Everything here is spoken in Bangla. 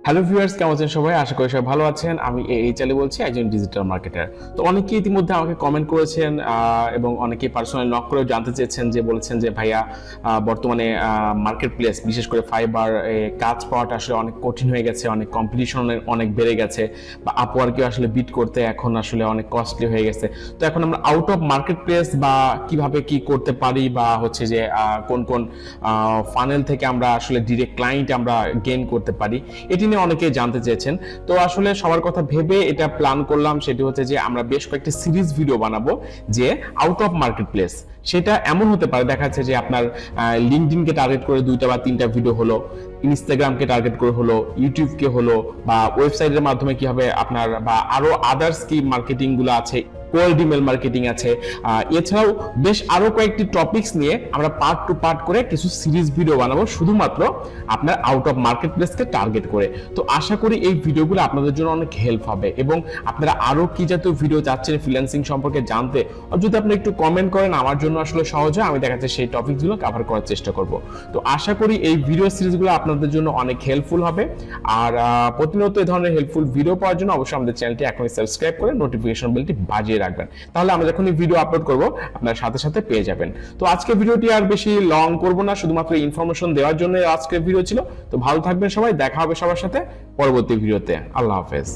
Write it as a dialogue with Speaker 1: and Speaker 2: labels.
Speaker 1: হ্যালো ভিউয়ার্স, কেমন আছেন সবাই? আশা করি সবাই ভালো আছেন। আমি চালি বলছি, একজন ডিজিটাল মার্কেটার। তো অনেকেই ইতিমধ্যে আমাকে কমেন্ট করেছেন এবং অনেকেই পার্সোনালি নক করেও জানতে চেয়েছেন, যে বলেছেন যে ভাইয়া বর্তমানে মার্কেট প্লেস বিশেষ করে ফাইবার কাজ পাওয়াটা আসলে অনেক কঠিন হয়ে গেছে, অনেক কম্পিটিশন অনেক বেড়ে গেছে, বা আপওয়ার্কেও আসলে বিট করতে এখন আসলে অনেক কস্টলি হয়ে গেছে। তো এখন আমরা আউট অফ মার্কেট প্লেস বা কিভাবে কি করতে পারি, বা হচ্ছে যে কোন কোন ফানেল থেকে আমরা আসলে ডিরেক্ট ক্লায়েন্ট আমরা গেইন করতে পারি, এটি নিয়ে অনেকেই জানতে চেয়েছেন। তো আসলে সবার কথা ভেবে এটা প্ল্যান করলাম, সেটি হচ্ছে যে আমরা বেশ কয়েকটি সিরিজ ভিডিও বানাবো যে আউট অফ মার্কেট প্লেস। সেটা এমন হতে পারে, দেখা যাচ্ছে যে আপনার লিঙ্কডইনকে টার্গেট করে 2টা বা 3টা ভিডিও হলো, ইনস্টাগ্রামকে টার্গেট করে হলো, ইউটিউবকে হলো, বা ওয়েবসাইটের মাধ্যমে কি হবে আপনার, বা আরো আদার্স কি মার্কেটিং গুলো আছে, কোল্ড ইমেল মার্কেটিং আছে, এছাড়াও বেশ আরো কয়েকটি টপিকস নিয়ে আমরা পার্ট টু পার্ট করে কিছু সিরিজ ভিডিও বানাবো শুধুমাত্র আপনার আউট অফ মার্কেট প্লেসকে টার্গেট করে। তো আশা করি এই ভিডিওগুলো আপনাদের জন্য অনেক হেল্প হবে, এবং আপনারা আরো কি জাতীয় ভিডিও চাচ্ছেন ফ্রিল্যান্সিং সম্পর্কে জানতে, আর যদি আপনি একটু কমেন্ট করেন আমার জন্য আসলে সহজ হয়, আমি দেখা যাচ্ছে সেই টপিকগুলো কভার করার চেষ্টা করব। তো আশা করি এই ভিডিও সিরিজগুলো আপনাদের জন্য অনেক হেল্পফুল হবে। আর প্রতিনিয়ত এই ধরনের হেল্পফুল ভিডিও পাওয়ার জন্য অবশ্যই আমাদের চ্যানেলটি এখনই সাবস্ক্রাইব করে নোটিফিকেশন বেলটি বাজিয়ে রাখবেন, তাহলে আমরা যখনই ভিডিও আপলোড করব আপনার সাথে সাথে পেয়ে যাবেন। তো আজকে ভিডিওটি আর বেশি লং করব না, শুধুমাত্র ইনফরমেশন দেওয়ার জন্য আজকের ভিডিও ছিল। তো ভালো থাকবেন সবাই, দেখা হবে সবার সাথে পরবর্তী ভিডিওতে। আল্লাহ হাফেজ।